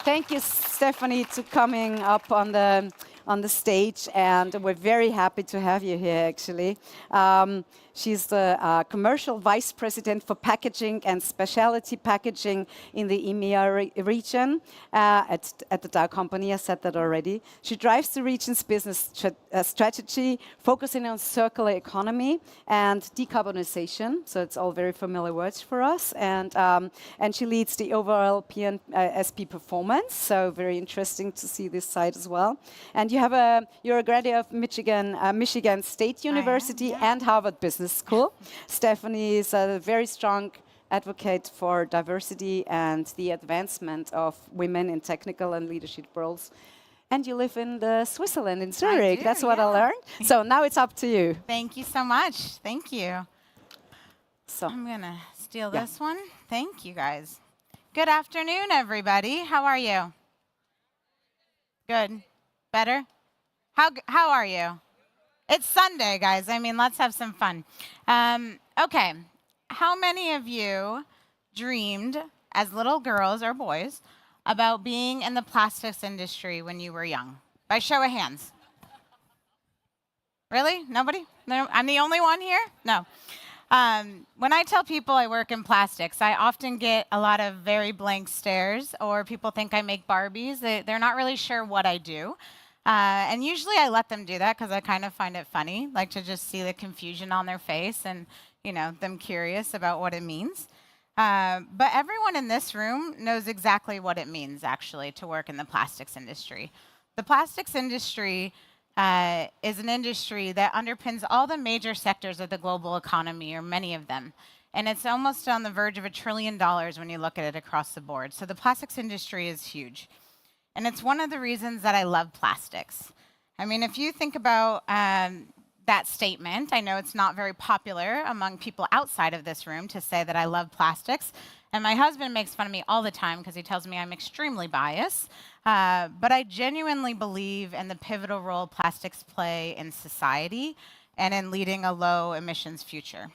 thank you, Stepanie, to coming up on the stage, and we're very happy to have you here. Actually, she's the commercial vice president for packaging and specialty packaging in the EMEA region at the Dow company. I said that already. She drives the region's business strategy, focusing on circular economy and decarbonization. So it's all very familiar words for us, and she leads the overall SP performance. So very interesting to see this side as well. And you're a graduate of Michigan State University and Harvard Business School. Stepanie is a very strong advocate for diversity and the advancement of women in technical and leadership roles. And you live in Switzerland, in Zurich. That's what I learned. So now it's up to you. Thank you so much. Thank you. So I'm going to steal this one. Thank you, guys. Good afternoon, everybody. How are you? Good. Better? How are you? It's Sunday, guys. I mean, let's have some fun. Okay. How many of you dreamed as little girls or boys about being in the plastics industry when you were young? By show of hands. Really? Nobody? No, I'm the only one here? No. When I tell people I work in plastics, I often get a lot of very blank stares, or people think I make Barbies. They're not really sure what I do. And usually I let them do that because I kind of find it funny, like to just see the confusion on their face and, them curious about what it means. But everyone in this room knows exactly what it means, actually, to work in the plastics industry. The plastics industry is an industry that underpins all the major sectors of the global economy, or many of them. And it's almost on the verge of $1 trillion when you look at it across the board. So the plastics industry is huge. And it's one of the reasons that I love plastics. I mean, if you think about that statement, I know it's not very popular among people outside of this room to say that I love plastics. And my husband makes fun of me all the time because he tells me I'm extremely biased. But I genuinely believe in the pivotal role plastics play in society and in leading a low emissions future.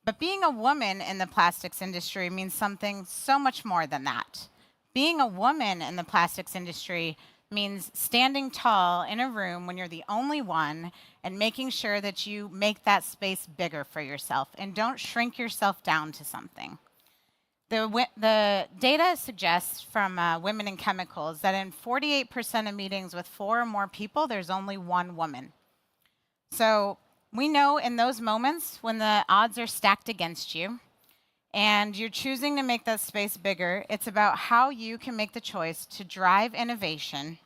But being a woman in the plastics industry means something so much more than that. Being a woman in the plastics industry means standing tall in a room when you're the only one and making sure that you make that space bigger for yourself and don't shrink yourself down to something. The data suggests from Women in Chemicals that in 48% of meetings with 4 or more people, there's only 1 woman. So we know in those moments when the odds are stacked against you, and you're choosing to make that space bigger, it's about how you can make the choice to drive innovation,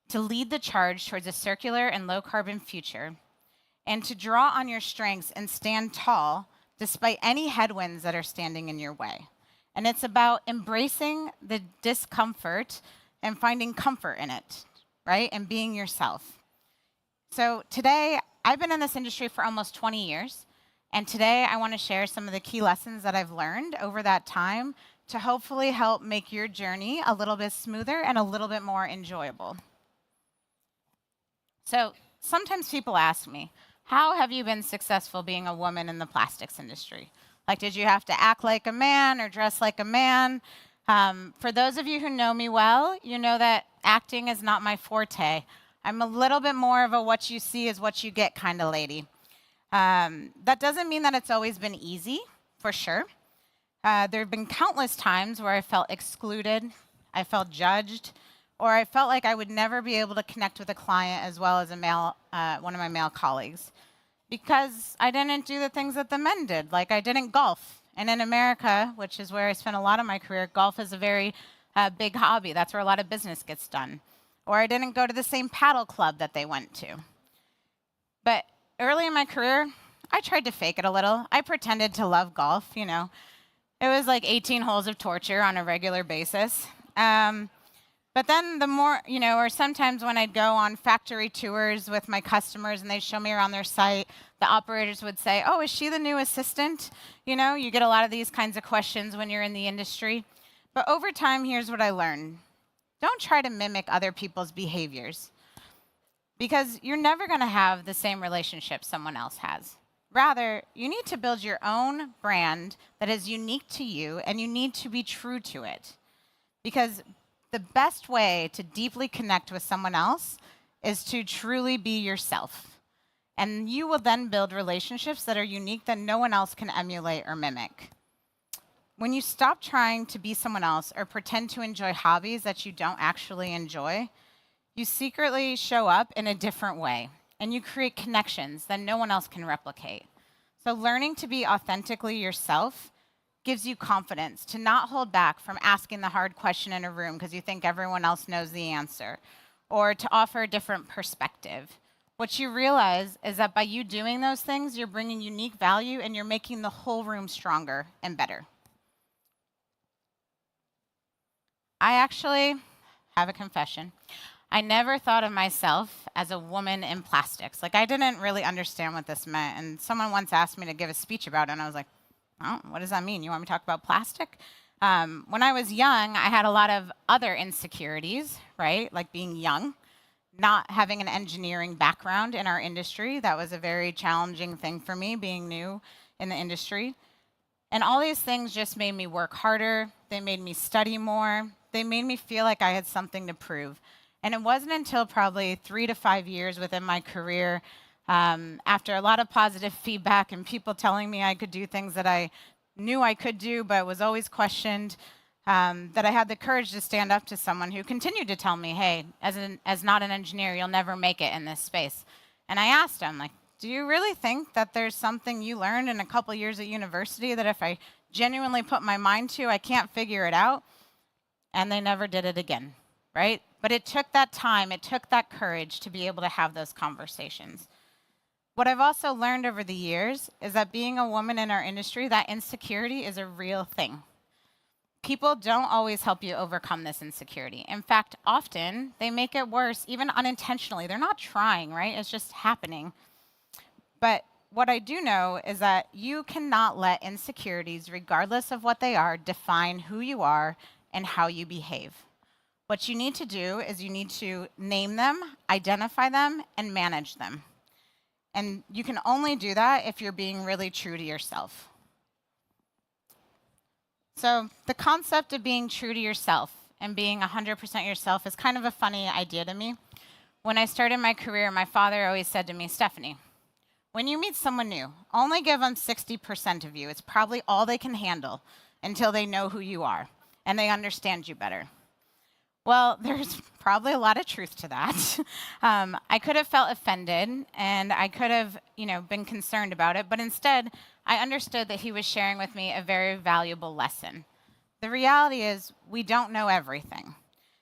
to lead the charge towards a circular and low-carbon future, and to draw on your strengths and stand tall despite any headwinds that are standing in your way. And it's about embracing the discomfort and finding comfort in it, right? And being yourself. So today, I've been in this industry for almost 20 years. And today, I want to share some of the key lessons that I've learned over that time to hopefully help make your journey a little bit smoother and a little bit more enjoyable. So sometimes people ask me, how have you been successful being a woman in the plastics industry? Like, did you have to act like a man or dress like a man? For those of you who know me well, you know that acting is not my forte. I'm a little bit more of a what you see is what you get kind of lady. That doesn't mean that it's always been easy, for sure. There have been countless times where I felt excluded, I felt judged, or I felt like I would never be able to connect with a client as well as one of my male colleagues, because I didn't do the things that the men did, like I didn't golf. And in America, which is where I spent a lot of my career, golf is a very big hobby. That's where a lot of business gets done. Or I didn't go to the same paddle club that they went to. But early in my career, I tried to fake it a little. I pretended to love golf, It was like 18 holes of torture on a regular basis. But then the more, or sometimes when I'd go on factory tours with my customers and they'd show me around their site, the operators would say, oh, is she the new assistant? You get a lot of these kinds of questions when you're in the industry. But over time, here's what I learned. Don't try to mimic other people's behaviors, because you're never going to have the same relationship someone else has. Rather, you need to build your own brand that is unique to you, and you need to be true to it. Because the best way to deeply connect with someone else is to truly be yourself. And you will then build relationships that are unique that no one else can emulate or mimic. When you stop trying to be someone else or pretend to enjoy hobbies that you don't actually enjoy, you secretly show up in a different way, and you create connections that no one else can replicate. So learning to be authentically yourself gives you confidence to not hold back from asking the hard question in a room because you think everyone else knows the answer, or to offer a different perspective. What you realize is that by you doing those things, you're bringing unique value and you're making the whole room stronger and better. I actually have a confession. I never thought of myself as a woman in plastics. Like, I didn't really understand what this meant. And someone once asked me to give a speech about it, and I was like, oh, what does that mean? You want me to talk about plastic? When I was young, I had a lot of other insecurities, right? Like being young, not having an engineering background in our industry. That was a very challenging thing for me, being new in the industry. And all these things just made me work harder. They made me study more. They made me feel like I had something to prove. And it wasn't until probably 3 to 5 years within my career, after a lot of positive feedback and people telling me I could do things that I knew I could do but was always questioned, that I had the courage to stand up to someone who continued to tell me, hey, as not an engineer, you'll never make it in this space. And I asked him, like, do you really think that there's something you learned in a couple years at university that if I genuinely put my mind to, I can't figure it out? And they never did it again, right? But it took that time, it took that courage to be able to have those conversations. What I've also learned over the years is that being a woman in our industry, that insecurity is a real thing. People don't always help you overcome this insecurity. In fact, often they make it worse, even unintentionally. They're not trying, right? It's just happening. But what I do know is that you cannot let insecurities, regardless of what they are, define who you are and how you behave. What you need to do is you need to name them, identify them, and manage them. And you can only do that if you're being really true to yourself. So the concept of being true to yourself and being 100% yourself is kind of a funny idea to me. When I started my career, my father always said to me, Stepanie, when you meet someone new, only give them 60% of you. It's probably all they can handle until they know who you are and they understand you better. Well, there's probably a lot of truth to that. I could have felt offended and I could have, been concerned about it, but instead, I understood that he was sharing with me a very valuable lesson. The reality is we don't know everything.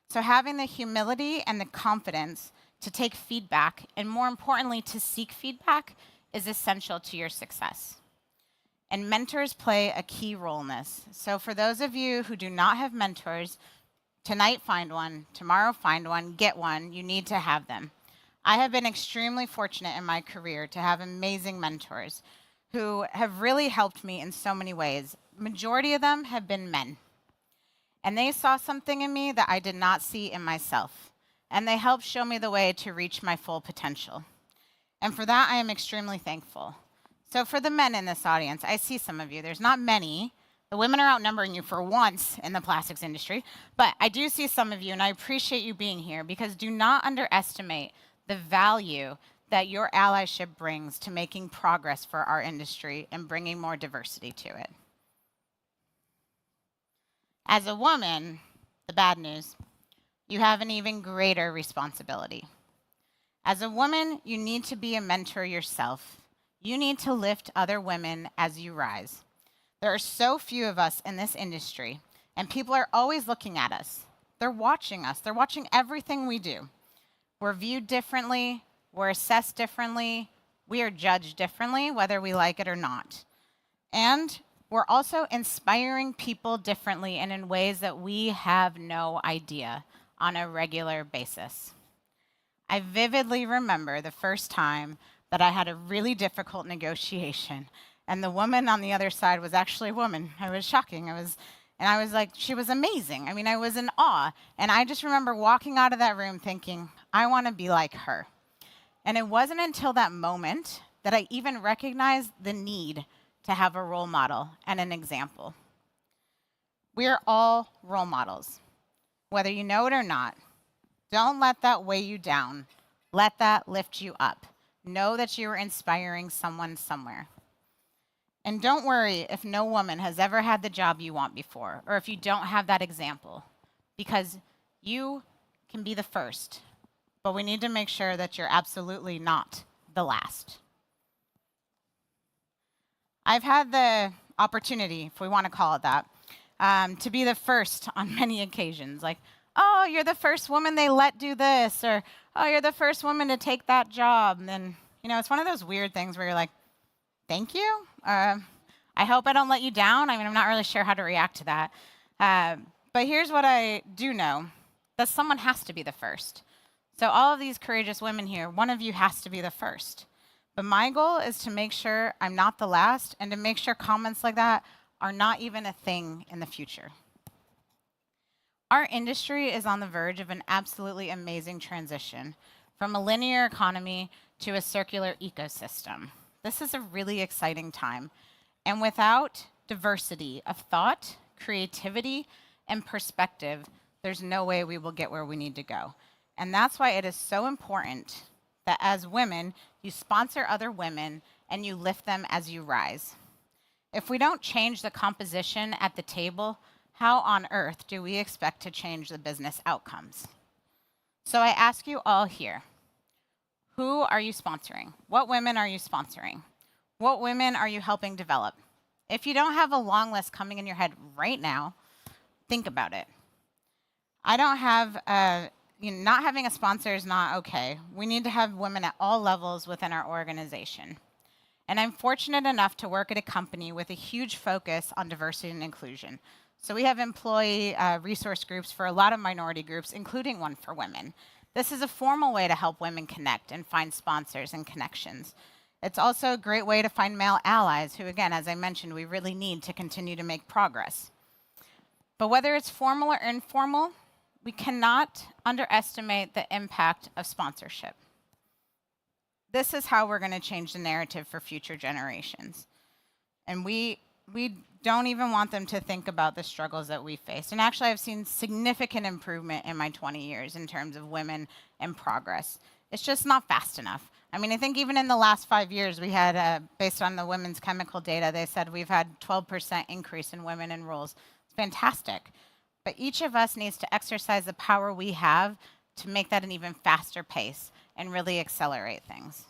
So having the humility and the confidence to take feedback, and more importantly, to seek feedback, is essential to your success. And mentors play a key role in this. So for those of you who do not have mentors, tonight find one, tomorrow find one, get one. You need to have them. I have been extremely fortunate in my career to have amazing mentors who have really helped me in so many ways. Majority of them have been men. And they saw something in me that I did not see in myself. And they helped show me the way to reach my full potential. And for that, I am extremely thankful. So for the men in this audience, I see some of you. There's not many. The women are outnumbering you for once in the plastics industry. But I do see some of you, and I appreciate you being here, because do not underestimate the value that your allyship brings to making progress for our industry and bringing more diversity to it. As a woman, the bad news, you have an even greater responsibility. As a woman, you need to be a mentor yourself. You need to lift other women as you rise. There are so few of us in this industry, and people are always looking at us. They're watching us. They're watching everything we do. We're viewed differently. We're assessed differently. We are judged differently, whether we like it or not. And we're also inspiring people differently and in ways that we have no idea on a regular basis. I vividly remember the first time that I had a really difficult negotiation, and the woman on the other side was actually a woman. It was shocking. I was like, she was amazing. I mean, I was in awe. And I just remember walking out of that room thinking, I want to be like her. And it wasn't until that moment that I even recognized the need to have a role model and an example. We are all role models. whether you know it or not. Don't let that weigh you down. Let that lift you up. Know that you are inspiring someone somewhere. And don't worry if no woman has ever had the job you want before, or if you don't have that example, because you can be the first. But we need to make sure that you're absolutely not the last. I've had the opportunity, if we want to call it that, to be the first on many occasions. Like, oh, you're the first woman they let do this, or oh, you're the first woman to take that job. And then, it's one of those weird things where you're like, thank you. I hope I don't let you down. I mean, I'm not really sure how to react to that. But here's what I do know, that someone has to be the first. So all of these courageous women here, one of you has to be the first. But my goal is to make sure I'm not the last, and to make sure comments like that are not even a thing in the future. Our industry is on the verge of an absolutely amazing transition from a linear economy to a circular ecosystem. This is a really exciting time. And without diversity of thought, creativity, and perspective, there's no way we will get where we need to go. And that's why it is so important that as women, you sponsor other women and you lift them as you rise. If we don't change the composition at the table, how on earth do we expect to change the business outcomes? So I ask you all here, who are you sponsoring? What women are you sponsoring? What women are you helping develop? If you don't have a long list coming in your head right now, think about it. I don't have, not having a sponsor is not okay. We need to have women at all levels within our organization. And I'm fortunate enough to work at a company with a huge focus on diversity and inclusion. So we have employee resource groups for a lot of minority groups, including one for women. This is a formal way to help women connect and find sponsors and connections. It's also a great way to find male allies who, again, as I mentioned, we really need to continue to make progress. But whether it's formal or informal, we cannot underestimate the impact of sponsorship. This is how we're going to change the narrative for future generations. And we don't even want them to think about the struggles that we faced. And actually, I've seen significant improvement in my 20 years in terms of women and progress. It's just not fast enough. I mean, I think even in the last 5 years, we had, based on the women's chemical data, they said we've had 12% increase in women in roles. It's fantastic. But each of us needs to exercise the power we have to make that an even faster pace and really accelerate things.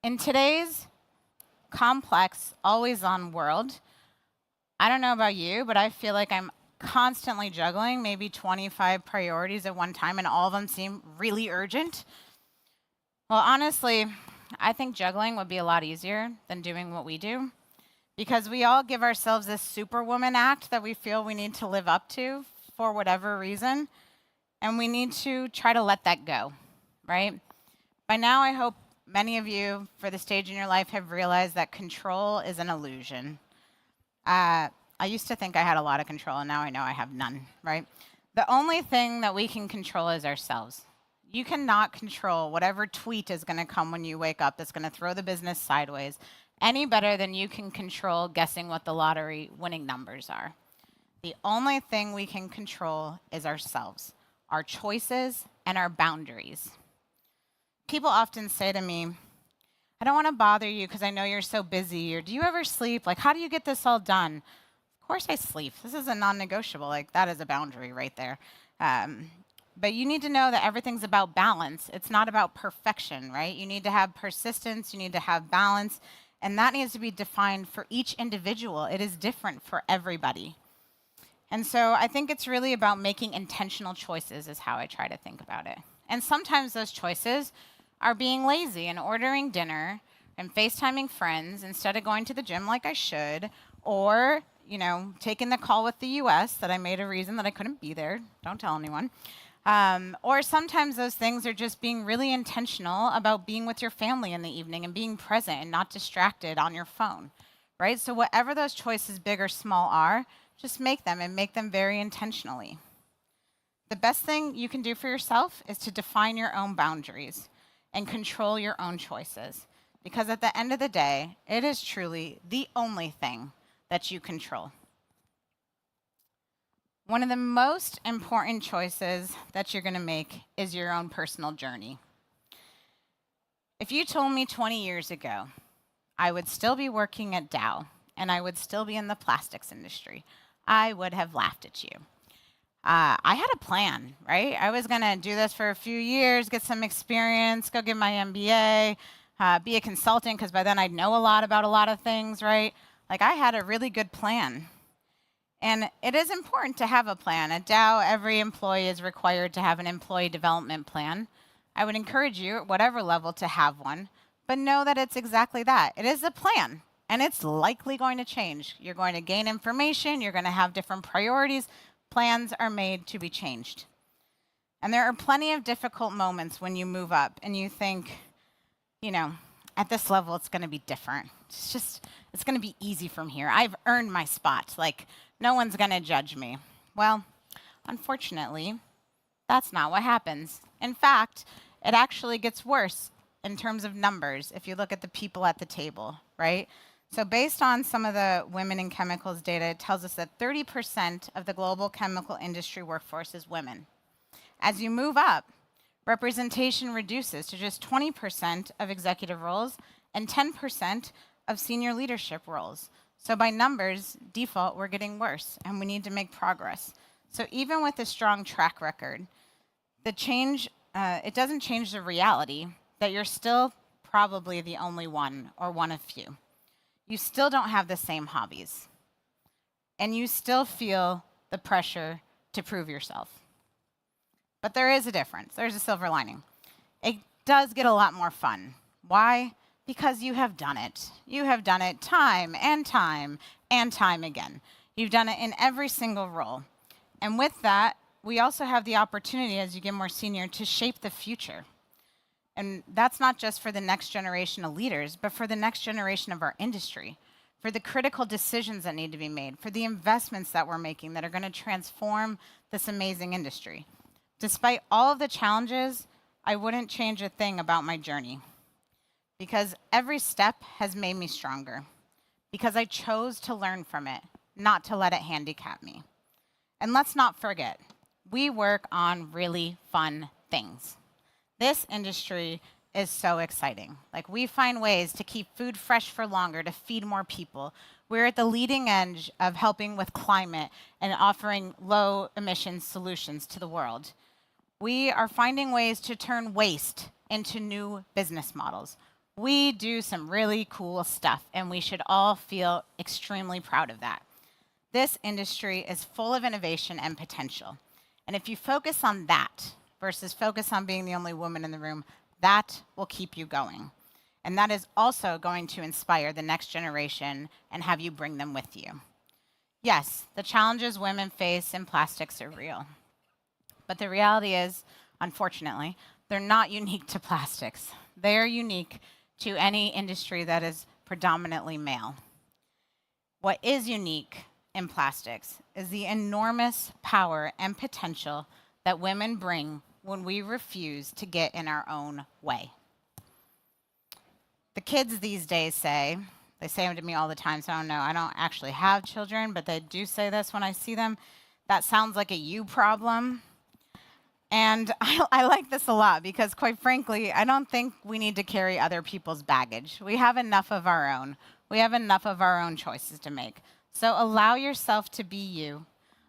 In today's complex, always-on world, I don't know about you, but I feel like I'm constantly juggling maybe 25 priorities at one time, and all of them seem really urgent. Well, honestly, I think juggling would be a lot easier than doing what we do, because we all give ourselves this superwoman act that we feel we need to live up to for whatever reason, and we need to try to let that go, right? By now, I hope many of you, for the stage in your life, have realized that control is an illusion. I used to think I had a lot of control, and now I know I have none, right? The only thing that we can control is ourselves. You cannot control whatever tweet is going to come when you wake up that's going to throw the business sideways any better than you can control guessing what the lottery winning numbers are. The only thing we can control is ourselves, our choices, and our boundaries. People often say to me, I don't want to bother you because I know you're so busy, or do you ever sleep? Like, how do you get this all done? Of course I sleep. This is a non-negotiable. Like, that is a boundary right there. But you need to know that everything's about balance. It's not about perfection, right? You need to have persistence. You need to have balance. And that needs to be defined for each individual. It is different for everybody. And so I think it's really about making intentional choices is how I try to think about it. And sometimes those choices are being lazy and ordering dinner and FaceTiming friends instead of going to the gym like I should, or, taking the call with the US that I made a reason that I couldn't be there. Don't tell anyone. Or sometimes those things are just being really intentional about being with your family in the evening and being present and not distracted on your phone, right? So whatever those choices, big or small, are, just make them and make them very intentionally. The best thing you can do for yourself is to define your own boundaries and control your own choices. Because at the end of the day, it is truly the only thing that you control. One of the most important choices that you're going to make is your own personal journey. If you told me 20 years ago I would still be working at Dow and I would still be in the plastics industry, I would have laughed at you. I had a plan, right? I was going to do this for a few years, get some experience, go get my MBA, be a consultant, because by then I'd know a lot about a lot of things, right? Like, I had a really good plan. And it is important to have a plan. At Dow, every employee is required to have an employee development plan. I would encourage you, at whatever level, to have one, but know that it's exactly that. It is a plan, and it's likely going to change. You're going to gain information, you're going to have different priorities. Plans are made to be changed. And there are plenty of difficult moments when you move up and you think, you know, at this level, it's going to be different. It's going to be easy from here. I've earned my spot. Like, no one's going to judge me. Well, unfortunately, that's not what happens. In fact, it actually gets worse in terms of numbers if you look at the people at the table, right? So based on some of the women in chemicals data, it tells us that 30% of the global chemical industry workforce is women. As you move up, representation reduces to just 20% of executive roles and 10% of senior leadership roles. So by numbers, default, we're getting worse, and we need to make progress. So even with a strong track record, the change, it doesn't change the reality that you're still probably the only one or one of few. You still don't have the same hobbies, and you still feel the pressure to prove yourself. But there is a difference. There's a silver lining. It does get a lot more fun. Why? Because you have done it. You have done it time and time and time again. You've done it in every single role. And with that, we also have the opportunity, as you get more senior, to shape the future. And that's not just for the next generation of leaders, but for the next generation of our industry, for the critical decisions that need to be made, for the investments that we're making that are going to transform this amazing industry. Despite all of the challenges, I wouldn't change a thing about my journey, because every step has made me stronger, because I chose to learn from it, not to let it handicap me. And let's not forget, we work on really fun things. This industry is so exciting. Like, we find ways to keep food fresh for longer, to feed more people. We're at the leading edge of helping with climate and offering low emission solutions to the world. We are finding ways to turn waste into new business models. We do some really cool stuff, and we should all feel extremely proud of that. This industry is full of innovation and potential. And if you focus on that versus focus on being the only woman in the room, that will keep you going. And that is also going to inspire the next generation and have you bring them with you. Yes, the challenges women face in plastics are real. But the reality is, unfortunately, they're not unique to plastics. They are unique to any industry that is predominantly male. What is unique in plastics is the enormous power and potential that women bring when we refuse to get in our own way. The kids these days they say them to me all the time, so I don't know. I don't actually have children, but they do say this when I see them. That sounds like a you problem. And I like this a lot because, quite frankly, I don't think we need to carry other people's baggage. We have enough of our own. We have enough of our own choices to make. So allow yourself to be you.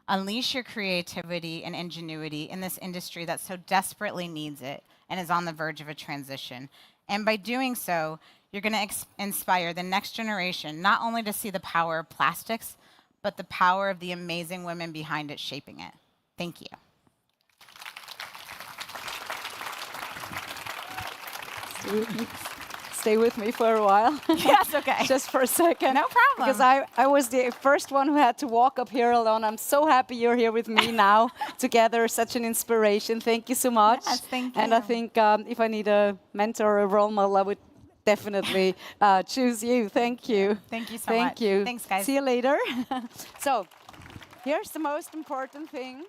Unleash your creativity and ingenuity in this industry that so desperately needs it and is on the verge of a transition. And by doing so, you're going to inspire the next generation not only to see the power of plastics, but the power of the amazing women behind it shaping it. Thank you. Stay with me for a while. Yes, okay. Just for a second. No problem. Because I was the first one who had to walk up here alone. I'm so happy you're here with me now together. Such an inspiration. Thank you so much. Yes, thank you. And I think if I need a mentor or a role model, I would definitely choose you. Thank you. Thank you so much. Thank you. Thanks, guys. See you later. So here's the most important thing.